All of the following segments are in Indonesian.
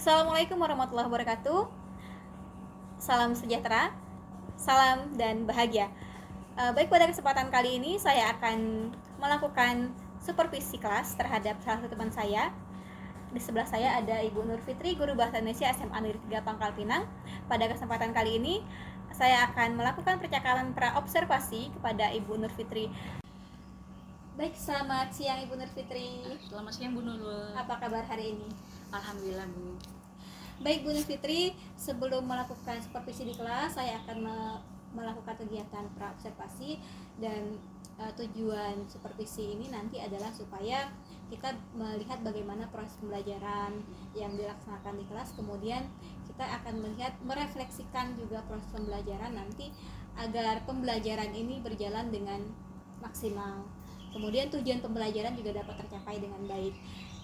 Assalamualaikum warahmatullahi wabarakatuh. Salam sejahtera, salam dan bahagia. Baik, pada kesempatan kali ini saya akan melakukan supervisi kelas terhadap salah satu teman saya. Di sebelah saya ada Ibu Nur Fitri, Guru Bahasa Indonesia SMA Negeri 3 Pangkal Pinang. Pada kesempatan kali ini saya akan melakukan percakapan praobservasi kepada Ibu Nur Fitri. Baik, selamat siang Ibu Nur Fitri. Selamat siang Bu Nurul. Apa kabar hari ini? Alhamdulillah Bu. Baik Bu Nur Fitri, sebelum melakukan supervisi di kelas, saya akan melakukan kegiatan praobservasi dan tujuan supervisi ini nanti adalah supaya kita melihat bagaimana proses pembelajaran yang dilaksanakan di kelas, kemudian kita akan melihat, merefleksikan juga proses pembelajaran nanti agar pembelajaran ini berjalan dengan maksimal. Kemudian tujuan pembelajaran juga dapat tercapai dengan baik.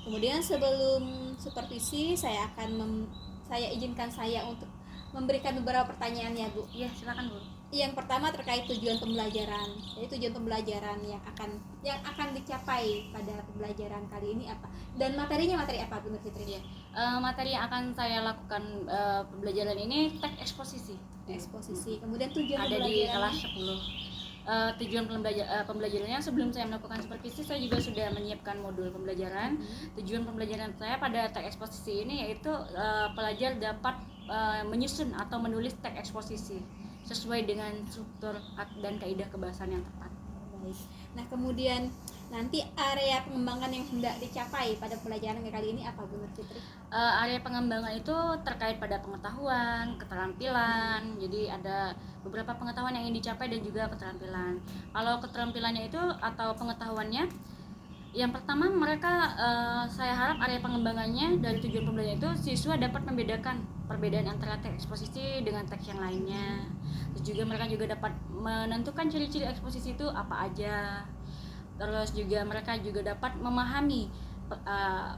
Kemudian sebelum supervisi saya izinkan saya untuk memberikan beberapa pertanyaan ya Bu. Iya, silakan Bu. Yang pertama terkait tujuan pembelajaran. Jadi tujuan pembelajaran yang akan dicapai pada pembelajaran kali ini apa? Dan materinya materi apa Bu Nur Fitri? Materi yang akan saya lakukan pembelajaran ini teks eksposisi. Eksposisi. Kemudian tujuan ada pembelajaran di kelas 10. Tujuan pembelajarannya, sebelum saya melakukan supervisi saya juga sudah menyiapkan modul pembelajaran. Tujuan pembelajaran saya pada teks eksposisi ini yaitu pelajar dapat menyusun atau menulis teks eksposisi sesuai dengan struktur dan kaidah kebahasaan yang tepat. Baik. Nah, kemudian nanti area pengembangan yang hendak dicapai pada pembelajaran kali ini apa Bu Nur Fitri? Area pengembangan itu terkait pada pengetahuan, keterampilan. Jadi ada beberapa pengetahuan yang ingin dicapai dan juga keterampilan. Kalau keterampilannya itu atau pengetahuannya, yang pertama mereka saya harap area pengembangannya dari tujuan pembelajaran itu siswa dapat membedakan perbedaan antara teks eksposisi dengan teks yang lainnya. Terus juga mereka juga dapat menentukan ciri-ciri eksposisi itu apa aja. Terus juga mereka juga dapat memahami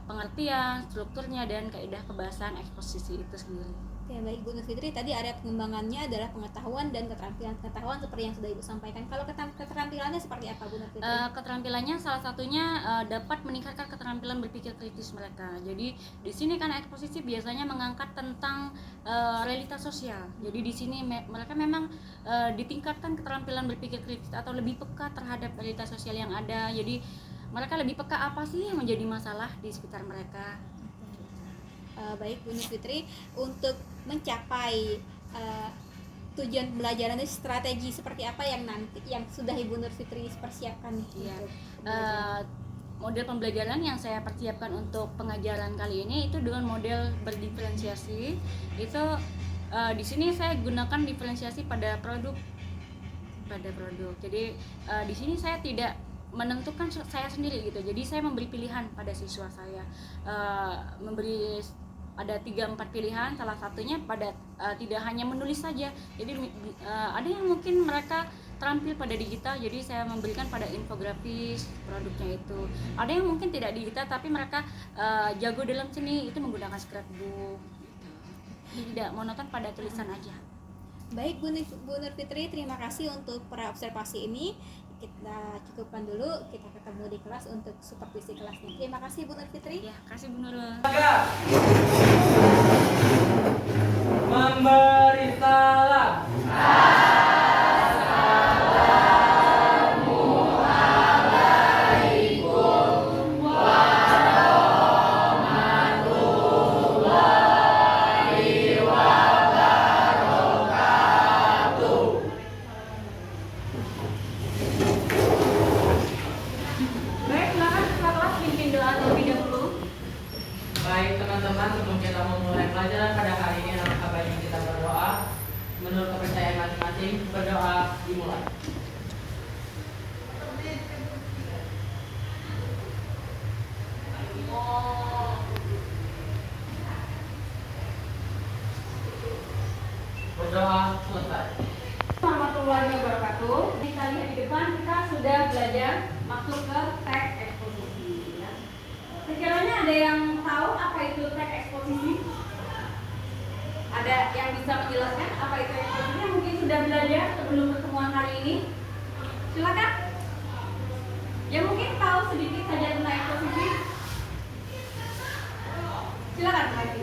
pengertian, strukturnya dan kaidah kebahasaan eksposisi itu sendiri. Oke, baik Bu Nur Fitri, tadi area pengembangannya adalah pengetahuan dan keterampilan. Pengetahuan seperti yang sudah Ibu sampaikan. Kalau keterampilannya seperti apa Bu Nur Fitri? Keterampilannya salah satunya dapat meningkatkan keterampilan berpikir kritis mereka. Jadi di sini kan eksposisi biasanya mengangkat tentang realitas sosial. Jadi di sini mereka memang ditingkatkan keterampilan berpikir kritis atau lebih peka terhadap realitas sosial yang ada. Jadi mereka lebih peka apa sih yang menjadi masalah di sekitar mereka. Baik Bu Nur Fitri, untuk mencapai tujuan pembelajaran itu strategi seperti apa yang sudah Ibu Nur Fitri persiapkan nih? Iya. Model pembelajaran yang saya persiapkan untuk pengajaran kali ini itu dengan model berdiferensiasi. Itu di sini saya gunakan diferensiasi pada produk. Jadi di sini saya tidak menentukan saya sendiri gitu. Jadi saya memberi pilihan pada siswa saya, ada 3-4 pilihan. Salah satunya pada tidak hanya menulis saja. Jadi ada yang mungkin mereka terampil pada digital, jadi saya memberikan pada infografis produknya itu. Ada yang mungkin tidak digital tapi mereka jago dalam seni, itu menggunakan scrapbook gitu. Jadi tidak monoton pada tulisan aja. Baik Bu Nur Fitri, terima kasih untuk praobservasi ini. Kita cukupkan dulu, kita ketemu di kelas untuk supervisi kelasnya. Terima kasih Bu Nur Fitri. Ya, kasih Bu Nurul. Memberi salam. Baik teman-teman, sebelum kita memulai pelajaran pada hari ini, alangkah baiknya kita berdoa. Menurut kepercayaan masing-masing, berdoa dimulai. Berdoa selesai. Warahmatullahi wabarakatuh. Kita lihat di depan kita sudah belajar masuk ke teks eksposisi. Sekiranya ada yang tahu apa itu teks eksposisi? Ada yang bisa menjelaskan apa itu eksposisi? Mungkin sudah belajar sebelum pertemuan hari ini. Silakan. Yang mungkin tahu sedikit saja tentang eksposisi. Silakan lagi.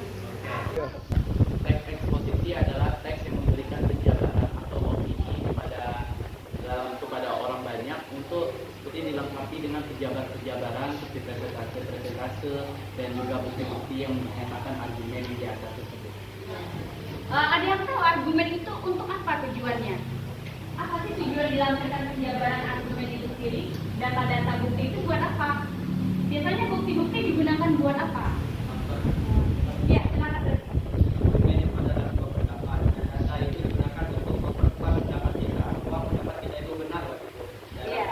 seperti dilengkapi dengan pejabaran seperti persentase dan juga bukti-bukti yang menyatakan argumen di atas tersebut. Ada yang tahu argumen itu untuk apa tujuannya? Apa sih tujuan dilampirkan penjabaran argumen itu sendiri? Data-data bukti itu buat apa? Biasanya bukti-bukti digunakan buat apa? Ya, silakan. Argumen yang adalah sebuah pendapat. Data itu digunakan untuk memperkuat pendapat kita bahwa pendapat kita itu benar. Iya.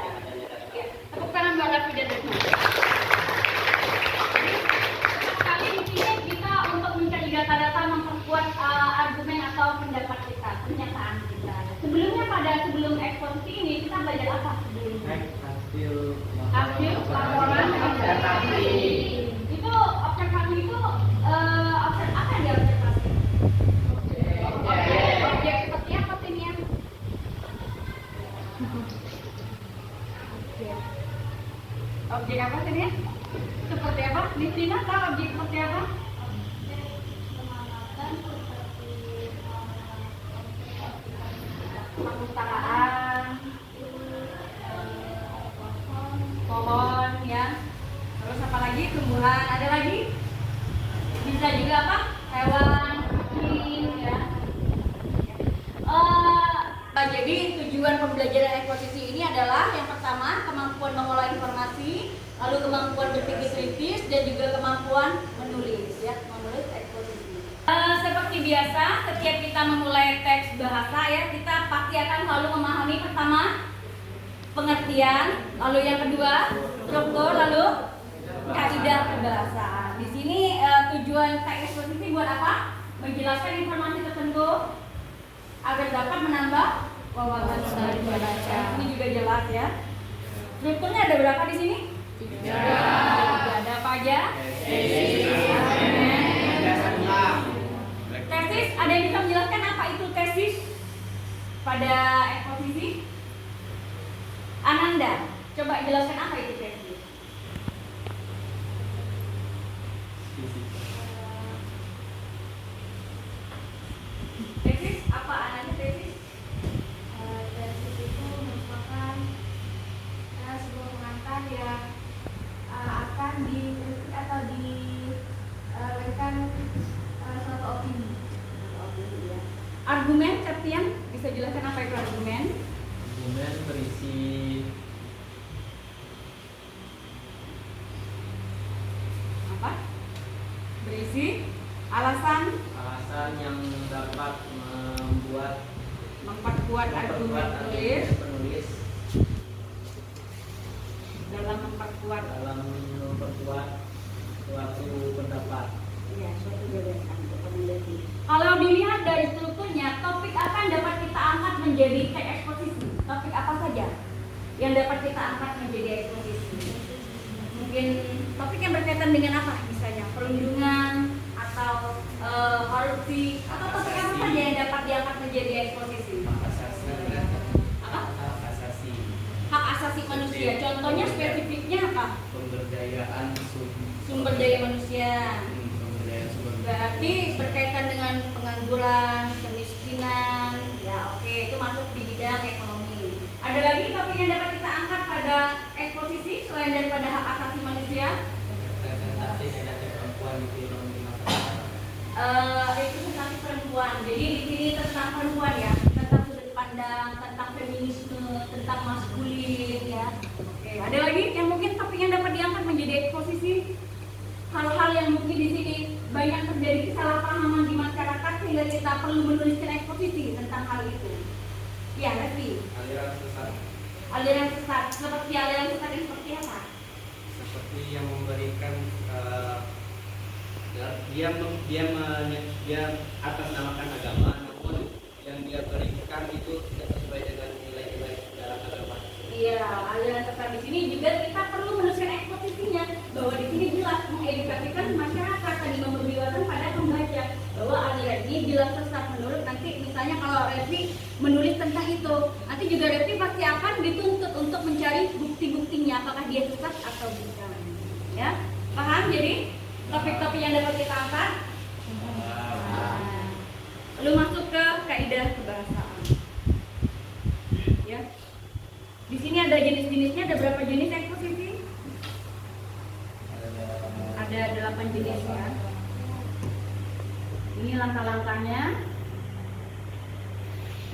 Ya. Tepuk tangan buat Raffi dan Retno. Sekali di sini kita untuk mencari data-data memperkuat argumen atau pendapat kita, pernyataan kita. Sebelum eksposisi ini kita belajar apa sebelumnya? Hasil laporan observasi. Itu observasi itu apa yang diobservasi? Objek seperti apa sih Nia? Objek apa sih Nia? Seperti apa? Listina tahu objek seperti apa? Perpustakaan, pohon ya, terus apa lagi, tumbuhan, ada lagi, bisa juga apa, hewan, kucing ya. Jadi tujuan pembelajaran eksposisi ini adalah yang pertama kemampuan mengolah informasi, lalu kemampuan berpikir kritis dan juga kemampuan menulis ya, menulis eksposisi. Seperti biasa, setiap kita memulai teks bahasa ya, kita pasti akan selalu memahami pertama pengertian, lalu yang kedua struktur, lalu kaidah kebahasaan. Di sini tujuan teks eksposisi buat apa? Menjelaskan informasi tertentu agar dapat menambah wawasan membaca. Ini juga jelas ya. Strukturnya ada berapa di sini? 3. Ada apa aja? Tesis, ada yang bisa menjelaskan apa itu tesis pada eksposisi? Ananda, coba jelaskan apa itu tesis. Tesis apa Ananda tesis? Tesis itu merupakan sebuah pengantar yang akan dikritik atau diberikan suatu opini. Argumen, Septian, bisa jelaskan apa itu argumen? Argumen berisi Apa? Berisi alasan yang dapat memperkuat argumen penulis dalam memperkuat suatu pendapat. ya, suatu gagasan atau rekomendasi. Kalau dilihat dari strukturnya, topik apa yang dapat kita angkat menjadi teks eksposisi? Topik apa saja yang dapat kita angkat menjadi eksposisi? Mungkin topik yang berkaitan dengan apa? Misalnya perundungan atau korupsi atau topik apa saja yang dapat diangkat menjadi eksposisi? Apa? Hak asasi manusia. Contohnya spesifiknya apa? Sumber daya manusia. Berarti berkaitan dengan pengangguran, kemiskinan, ya oke, itu masuk di bidang ekonomi. Ada lagi topik yang dapat kita angkat pada eksposisi selain daripada hak asasi manusia? Representasi perempuan. Jadi di sini tentang perempuan ya, tentang sudut pandang, tentang feminisme, tentang maskulin ya. Oke, ada lagi yang mungkin topik yang dapat diangkat menjadi eksposisi? Hal-hal yang mungkin di sini banyak terjadi kesalahpahaman di masyarakat sehingga kita perlu menuliskan eksposisi tentang hal itu. Ya, Revi. Aliran sesat. Seperti aliran sesat yang seperti apa? Seperti yang memberikan dia atas namakan agama, namun yang dia berikan itu tidak sesuai dengan nilai-nilai dalam agama. Iya, aliran sesat di sini juga kita perlu menuliskan eksposisinya bahwa di sini jelas mengedukasikan masyarakat tadi memberi wawasan pada pembaca bahwa aliran ini jelas sesat menurut nanti misalnya kalau Revi menulis tentang itu nanti juga Revi pasti akan dituntut untuk mencari bukti-buktinya apakah dia sesat atau bukan ya paham jadi topik-topik yang dapat kita angkat lalu masuk ke kaidah kebahasaan ya Di sini ada jenis-jenisnya, ada berapa jenis eksposisi? Ada 8 jenis ya. Ini langkah-langkahnya.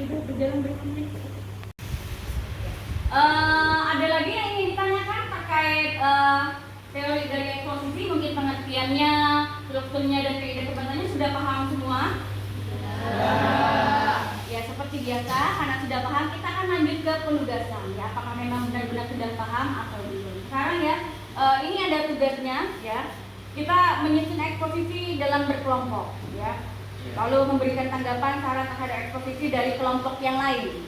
Sudah berjalan berapa menit? Ada lagi yang ingin ditanyakan terkait teori dari eksposisi, mungkin pengertiannya, strukturnya dan kaidah pembahasannya sudah paham semua? Ya seperti biasa, karena sudah paham kita akan lanjut ke penugasan ya. Apakah memang benar-benar sudah paham atau belum? Sekarang ya, ini ada tugasnya ya. Kita menyusun eksposisi dalam berkelompok ya. Lalu memberikan tanggapan saran terhadap eksposisi dari kelompok yang lain.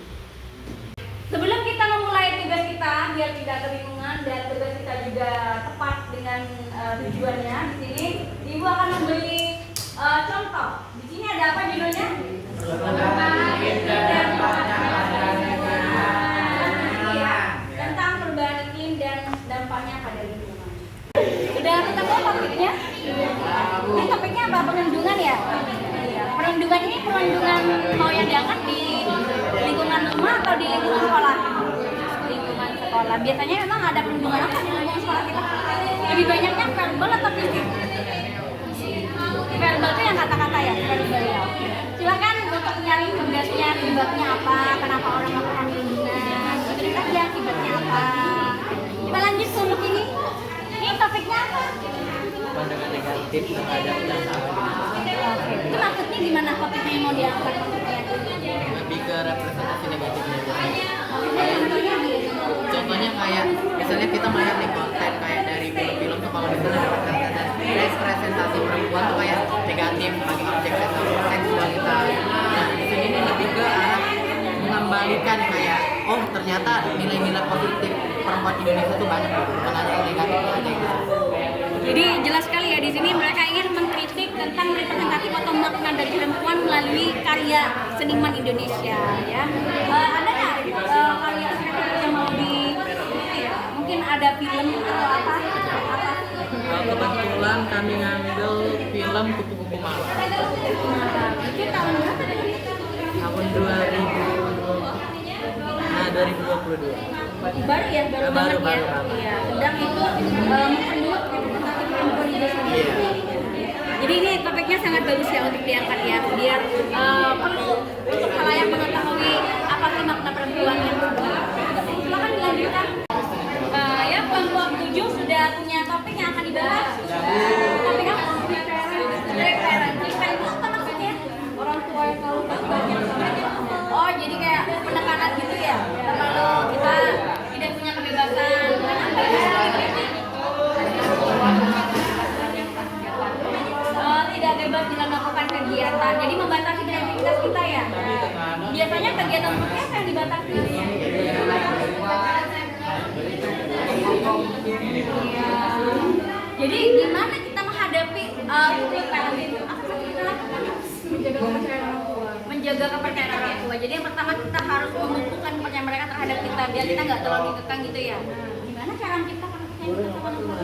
Sebelum kita memulai tugas kita biar tidak kebingungan dan tugas kita juga tepat dengan tujuannya, di sini Ibu akan memberi contoh. Di sini ada apa judulnya? Tentang perubahan iklim dan dampaknya pada lingkungan. Sudah ketemu topiknya? Ini topiknya apa? Perlindungan ya? Perlindungan ini perlindungan mau yang diangkat di lingkungan rumah atau di lingkungan sekolah? Lingkungan sekolah. Biasanya memang ada perlindungan apa di lingkungan sekolah kita? Lebih banyaknya verbal atau fisik? Verbal itu yang kata-kata ya? Verbal ya. Silakan untuk nyari tugasnya, akibatnya apa, kenapa orang melakukan perlindungan, berikan dia akibatnya apa. Kita lanjut untuk ini. Ini topiknya apa? Pandangan negatif terhadap Oke, itu maksudnya gimana topiknya yang mau diangkat maksudnya? lebih ke representasi negatifnya. Contohnya Contohnya kayak misalnya kita melihat nih konten kayak dari film-film tuh kalau misalnya representasi perempuan tuh kayak negatif sebagai objek seksualitas. Nah di sini nih lebih ke arah mengembalikan kayak oh ternyata nilai-nilai positif perempuan Indonesia tuh banyak bukan hanya yang negatif aja gitu. Jadi jelas sekali ya di sini mereka ingin mengkritik tentang representatif atau makna dari perempuan melalui karya seniman Indonesia ya. Ada nggak karya yang mau mungkin ada film atau apa? Kebetulan kami ngambil film Kupu-Kupu Malam Itu tahun berapa? tahun 2022. Baru ya, baru banget ya. Iya, sedang itu memperluas representasi perempuan di desa. Jadi ini topiknya sangat bagus ya untuk diangkat ya, biar perlu untuk halayak mengetahui apa sih makna perempuan yang silakan dilanjutkan. Ya kelompok 7 sudah punya topik yang akan dibahas. Topik apa? Parenting. Itu apa maksudnya? Orang tua yang tahu banyak. Oh jadi kayak penekanan gitu ya. Kalau kita tidak punya kebebasan, tidak bebas dalam melakukan kegiatan. Jadi membatasi kreativitas kita ya. Biasanya kegiatan seperti apa yang dibatasi? Jadi gimana kita menghadapi parenting? Apa yang kita lakukan? Menjaga kepercayaan orang tua. Menjaga kepercayaan orang tua. Jadi yang pertama kita harus menumbuhkan kepercayaan mereka terhadap kita biar kita nggak terlalu dikekang gitu ya. Gimana cara menciptakan kepercayaan kita sama orang tua?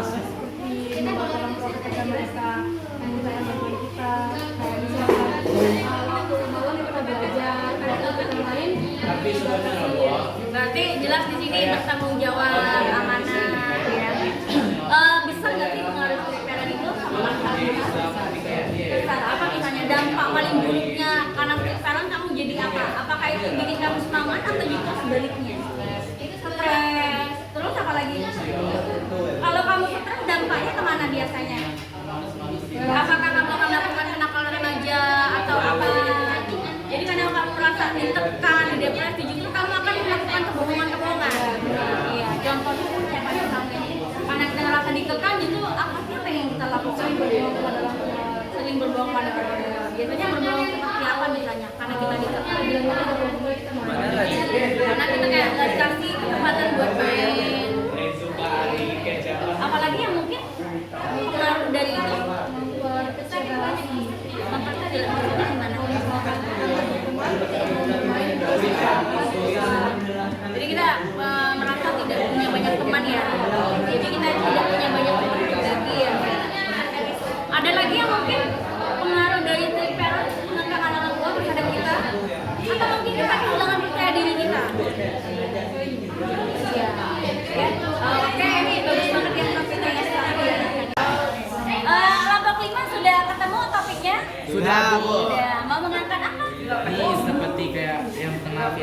Seperti membuat orang tua ketika mereka membutuhkan bantuan kita, kayak misalkan waktu malam kita belajar, ada kegiatan lain. Berarti jelas di sini bertanggung jawab, amanah ya. Besar nggak sih pengaruh kepercayaan itu sama masyarakat? Besar. Apa misalnya dampak paling buruknya karena sekarang kamu jadi apa? Apakah itu bikin kamu semangat atau justru sebaliknya? Stres. Terus apa lagi? Kalau kamu stres dampaknya kemana biasanya? Apakah kamu akan melakukan kenakalan remaja atau apa? Jadi karena kamu merasa ditekan, depresi, justru kamu akan melakukan kebohongan-kebohongan. Iya, contohnya siapa yang tahu ini? Karena kita merasa ditekan, justru apa yang kita lakukan? Berbohong kepada orang tua, sering berbohong pada orang tua. Biasanya berbohong seperti apa misalnya? Karena kita ditekan, karena kita kayak nggak dikasih kesempatan buat main. Apalagi yang mungkin pengaruh dari itu memperkecil maksudnya gimana?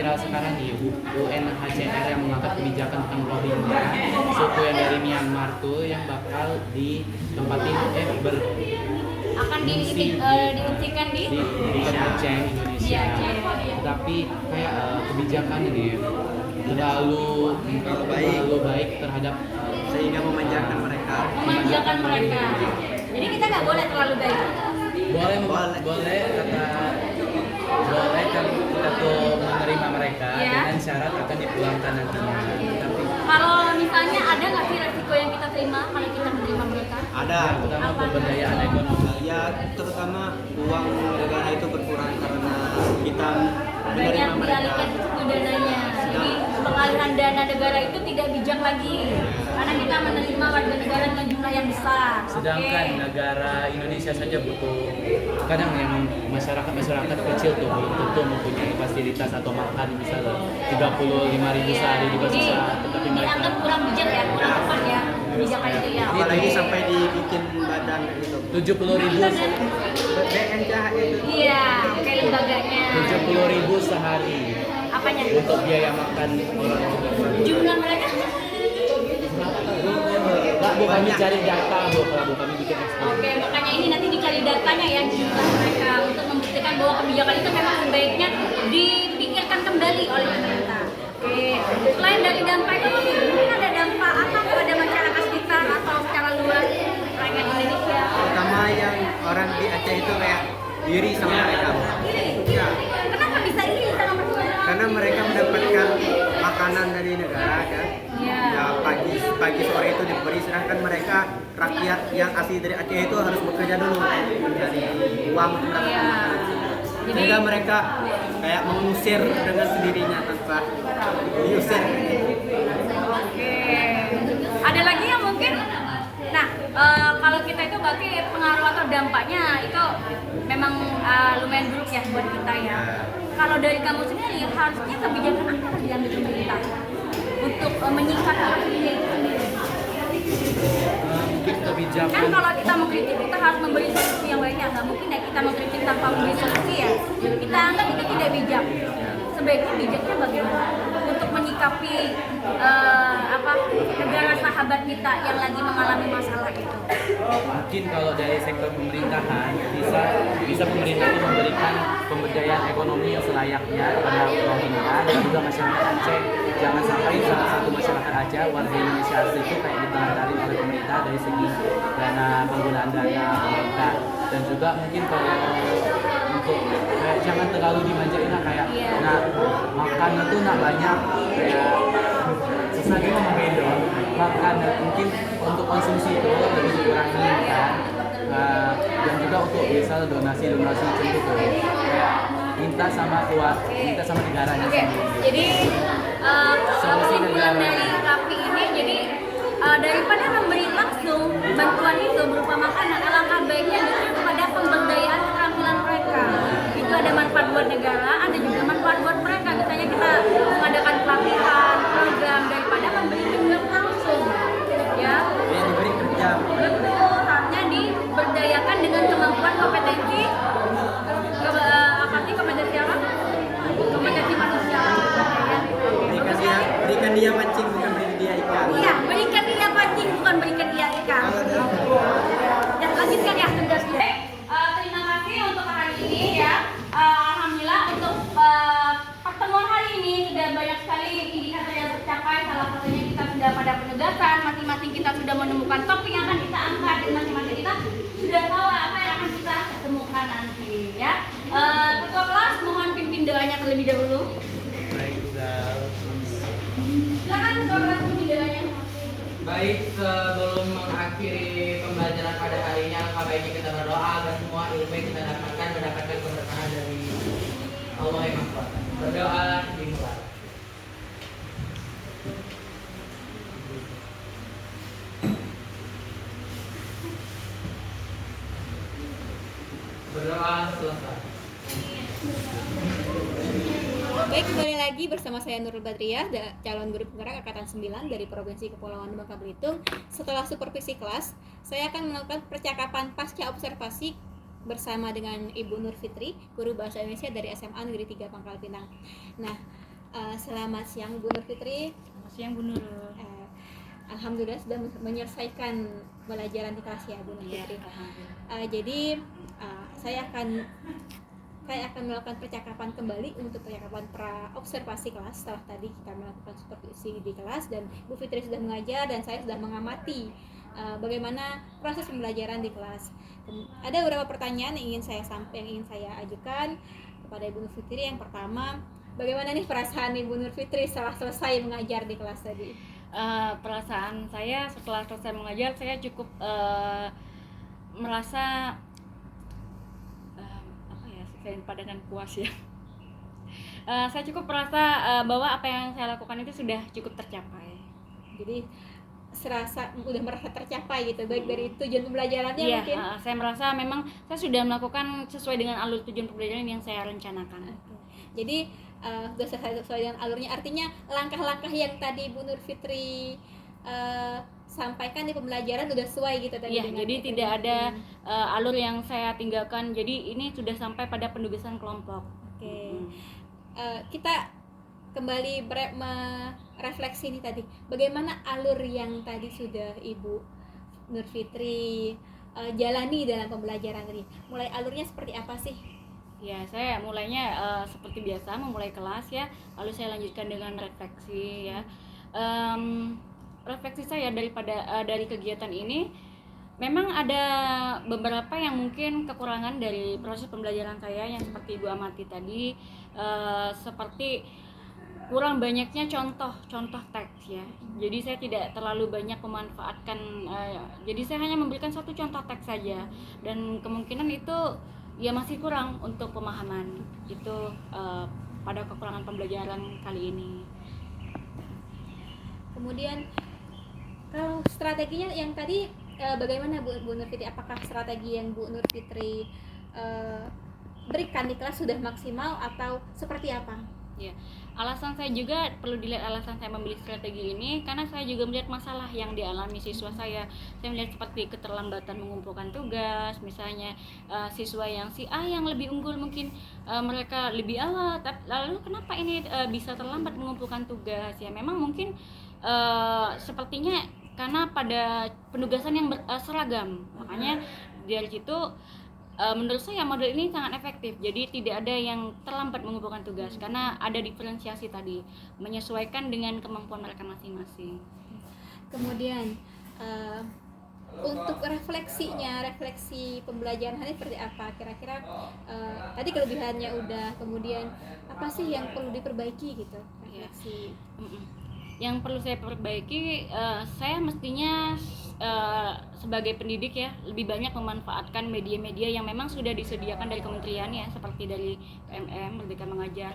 viral sekarang nih, UNHCR yang mengangkat kebijakan tentang Rohingya, suku yang dari Myanmar tuh yang bakal ditempatin Akan diungsikan di di Aceh, Indonesia. Tapi kayak kebijakan ini terlalu baik terhadap sehingga memanjakan mereka. Jadi kita nggak boleh terlalu baik. boleh kan kita tuh menerima mereka Ya. dengan syarat akan dipulangkan nantinya. Tapi Kalau misalnya ada nggak sih resiko yang kita terima kalau kita menerima mereka? Ada. terutama Apa? pemberdayaan ekonomi. Ya, terutama uang negara itu berkurang karena kita Banyak menerima mereka. dialihkan ke dananya. Jadi pengalihan dana negara itu tidak bijak lagi karena kita menerima warga negara dengan jumlah yang besar. Sedangkan Oke. negara Indonesia saja butuh, kadang yang masyarakat kecil tuh belum tentu mempunyai fasilitas atau makan misalnya 35.000 sehari juga Jadi susah, tetapi mereka dianggap kurang bijak ya, kurang tepat ya kebijakan itu ya. Apalagi sampai dibikin badan gitu. 70.000 BNCH itu. Iya, kayak lembaganya. 70.000 sehari Apanya? untuk biaya makan orang. Jumlah mereka. Enggak, Bu, kami cari data, Bu, kalau kami bikin ekspor. Oke, makanya ini nanti dicari datanya ya jumlah mereka untuk membuktikan bahwa kebijakan itu memang sebaiknya dipikirkan kembali oleh pemerintah. Oke, selain dari dampak itu mungkin ada dampak apa kepada masyarakat sekitar atau secara luas rakyat Indonesia? Pertama yang orang di Aceh itu kayak iri sama mereka. Ya, Kenapa bisa iri sama mereka? karena mereka mendapatkan makanan dari negara kan. Iya. Ya, pagi sore itu diberi, sedangkan mereka rakyat yang asli dari Aceh itu harus bekerja dulu mencari uang untuk mendapatkan Iya. makanan. Jadi Sehingga mereka kayak mengusir dengan sendirinya tanpa diusir. oke. Ada lagi yang mungkin? Nah, kalau kita itu berarti pengaruh atau dampaknya itu memang lumayan buruk ya buat kita ya. Kalau dari kamu sendiri, harusnya kebijakan apa yang diambil pemerintah untuk menyikapi hal ini sendiri? Mungkin kebijakan Kan kalau kita mengkritik kita harus memberi solusi yang baiknya. Nggak mungkin ya kita mengkritik tanpa memberi solusi ya. Kita anggap itu tidak bijak. Sebaiknya bijaknya bagaimana untuk menyikapi negara sahabat kita yang lagi mengalami masalah itu. mungkin kalau dari sektor pemerintahan bisa pemerintah itu memberikan pemberdayaan ekonomi yang selayaknya kepada Rohingya dan juga masyarakat Aceh. Jangan sampai salah satu masyarakat Aceh warga Indonesia asli itu kayak ditelantarin oleh pemerintah dari segi penggunaan dana pemerintah, dan juga mungkin kalau untuk kayak jangan terlalu dimanjain lah kayak makan itu banyak kayak susah juga menggendong makan mungkin untuk konsumsi itu lebih dikurangi kan. Dan juga untuk misal donasi macam itu kayak minta sama negaranya Oke, sendiri. jadi kesimpulan dari rapi ini, jadi daripada memberi langsung bantuan itu berupa makanan, alangkah baiknya justru kepada pemberdayaan keterampilan mereka. Itu ada manfaat buat negara, ada juga manfaat buat mereka. Misalnya kita mengadakan pelatihan, program daripada memberi bantuan langsung, ya. Yang diberi kerja. Betul, harusnya diberdayakan dengan kemampuan kompetensi kompetensi apa? Kompetensi manusia. Berikan dia mancing, bukan beri dia ikan. Iya, berikan dia pancing bukan berikan dia ikan. Ya, lanjutkan ya tugasnya. Terima kasih untuk hari ini ya. Alhamdulillah untuk pertemuan hari ini sudah banyak sekali indikator yang tercapai. Salah satunya kita sudah pada penegasan, masing-masing kita sudah menemukan topik yang akan kita angkat dan masing-masing kita sudah tahu apa yang akan kita temukan nanti ya. Ketua kelas mohon pimpin doanya terlebih dahulu. Silakan ketua kelas pimpin doanya. Baik, sebelum mengakhiri pembelajaran pada hari ini, alangkah baiknya kita berdoa agar semua ilmu yang kita dapatkan mendapatkan keberkahan dari Allah yang Maha Kuasa. Berdoa dimulai. Berdoa selesai. Baik, kembali lagi bersama saya Nurul Badriah, calon guru penggerak Angkatan 9 dari Provinsi Kepulauan Bangka Belitung. Setelah supervisi kelas, saya akan melakukan percakapan pasca observasi bersama dengan Ibu Nur Fitri, guru bahasa Indonesia dari SMA Negeri 3 Pangkal Pinang. Nah, Selamat siang Bu Nur Fitri. Selamat siang Bu Nurul. Alhamdulillah sudah menyelesaikan pelajaran di kelas ya Bu Nur Iya, Fitri. alhamdulillah. Jadi saya akan melakukan percakapan kembali untuk percakapan pra observasi kelas. Setelah tadi kita melakukan supervisi di kelas dan Bu Fitri sudah mengajar dan saya sudah mengamati bagaimana proses pembelajaran di kelas. Ada beberapa pertanyaan yang ingin saya ajukan kepada Ibu Nur Fitri. Yang pertama, bagaimana nih perasaan Ibu Nur Fitri setelah selesai mengajar di kelas tadi? Perasaan saya setelah selesai mengajar, saya cukup merasa saya dengan puas ya. Saya cukup merasa bahwa apa yang saya lakukan itu sudah cukup tercapai. Jadi udah merasa tercapai gitu, baik dari tujuan pembelajarannya Iya, mungkin. saya merasa memang saya sudah melakukan sesuai dengan alur tujuan pembelajaran yang saya rencanakan. Jadi sudah sesuai dengan alurnya, artinya langkah-langkah yang tadi Bu Nur Fitri sampaikan di pembelajaran sudah sesuai gitu tadi. Iya, jadi tidak ada alur yang saya tinggalkan. Jadi ini sudah sampai pada penugasan kelompok. Oke. Kita kembali merefleksi ini tadi. Bagaimana alur yang tadi sudah Ibu Nur Fitri jalani dalam pembelajaran tadi? Mulai alurnya seperti apa sih? Ya, saya mulainya seperti biasa memulai kelas ya. Lalu saya lanjutkan dengan refleksi ya. Refleksi saya dari kegiatan ini, memang ada beberapa yang mungkin kekurangan dari proses pembelajaran saya yang seperti Ibu amati tadi, seperti kurang banyaknya contoh teks ya. Jadi saya tidak terlalu banyak memanfaatkan, jadi saya hanya memberikan satu contoh teks saja, dan kemungkinan itu ya masih kurang untuk pemahaman itu pada kekurangan pembelajaran kali ini. Kemudian kalau strateginya yang tadi bagaimana Bu Nur Fitri? Apakah strategi yang Bu Nur Fitri berikan di kelas sudah maksimal atau seperti apa? Ya, alasan saya juga perlu dilihat alasan saya memilih strategi ini karena saya juga melihat masalah yang dialami siswa saya. Saya melihat seperti keterlambatan mengumpulkan tugas, misalnya siswa yang si A yang lebih unggul mungkin mereka lebih awal, lalu kenapa ini bisa terlambat mengumpulkan tugas? Ya memang mungkin sepertinya karena pada penugasan yang seragam, makanya dari situ menurut saya model ini sangat efektif. Jadi tidak ada yang terlambat mengumpulkan tugas karena ada diferensiasi tadi, menyesuaikan dengan kemampuan mereka masing-masing. Kemudian untuk refleksi pembelajaran hari seperti apa? Kira-kira tadi kelebihannya udah, kemudian apa sih yang perlu diperbaiki gitu? Refleksi. Yang perlu saya perbaiki, saya mestinya sebagai pendidik ya lebih banyak memanfaatkan media-media yang memang sudah disediakan dari kementerian ya, seperti dari PMM Merdeka Mengajar.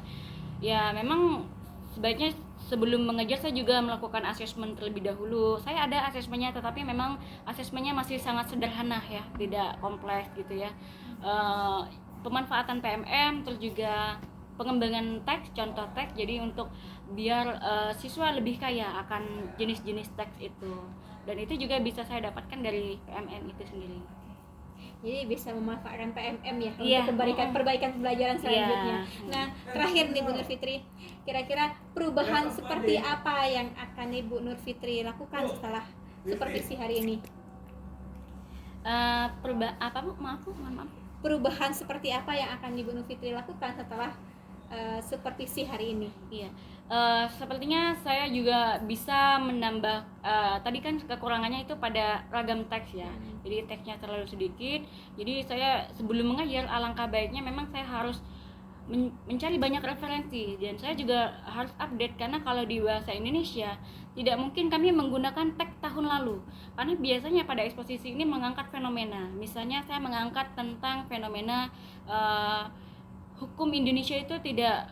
Ya memang sebaiknya sebelum mengajar saya juga melakukan asesmen terlebih dahulu. Saya ada asesmennya, tetapi memang asesmennya masih sangat sederhana ya, tidak kompleks gitu ya. Pemanfaatan PMM terus juga pengembangan teks, contoh teks, jadi untuk biar siswa lebih kaya akan jenis-jenis teks itu, dan itu juga bisa saya dapatkan dari PMM itu sendiri. Jadi bisa memanfaatkan PMM ya Iya, untuk perbaikan pembelajaran selanjutnya. Iya. Nah, terakhir nih Bu Nur Fitri, kira-kira perubahan seperti apa yang akan Ibu Nur Fitri lakukan setelah supervisi hari ini? Perubahan seperti apa yang akan Ibu Nur Fitri lakukan setelah supervisi hari ini? Iya, sepertinya saya juga bisa menambah. Tadi kan kekurangannya itu pada ragam teks ya. Jadi teksnya terlalu sedikit. Jadi saya sebelum mengajar, alangkah baiknya memang saya harus mencari banyak referensi, dan saya juga harus update karena kalau di bahasa Indonesia tidak mungkin kami menggunakan teks tahun lalu, karena biasanya pada eksposisi ini mengangkat fenomena. Misalnya saya mengangkat tentang fenomena hukum Indonesia itu tidak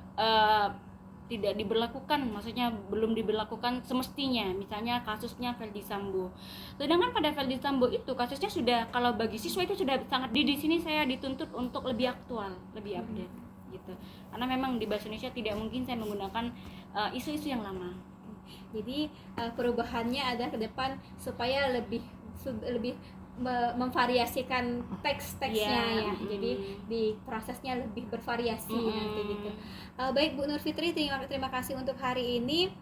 diberlakukan, maksudnya belum diberlakukan semestinya. Misalnya kasusnya Verdi Sambo. Sedangkan pada Verdi Sambo itu kasusnya sudah, kalau bagi siswa itu sudah sangat di sini saya dituntut untuk lebih aktual, lebih update gitu. Karena memang di bahasa Indonesia tidak mungkin saya menggunakan isu-isu yang lama. Jadi perubahannya ada ke depan supaya lebih memvariasikan teks-teksnya Iya, ya. Jadi di prosesnya lebih bervariasi nanti gitu. Baik Bu Nur Fitri, terima kasih untuk hari ini.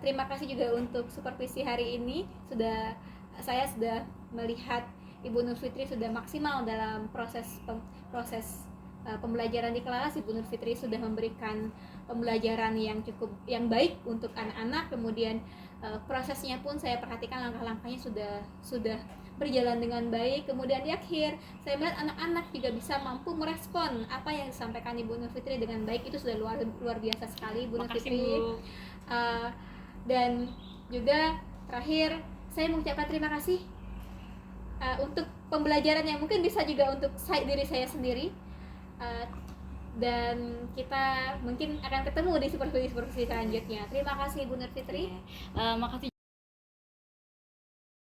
Terima kasih juga untuk supervisi hari ini. Saya sudah melihat Ibu Nur Fitri sudah maksimal dalam proses pembelajaran di kelas. Ibu Nur Fitri sudah memberikan pembelajaran yang baik untuk anak-anak. Kemudian prosesnya pun saya perhatikan langkah-langkahnya sudah berjalan dengan baik. Kemudian di akhir saya melihat anak-anak juga bisa mampu merespon apa yang disampaikan Ibu Nur Fitri dengan baik. Itu sudah luar biasa sekali Ibu Nur Makasih, Fitri. Bu. Dan juga terakhir saya mengucapkan terima kasih untuk pembelajaran yang mungkin bisa juga untuk diri saya sendiri. Dan kita mungkin akan ketemu di supervisi selanjutnya. Terima kasih Bu Nur Fitri. Makasih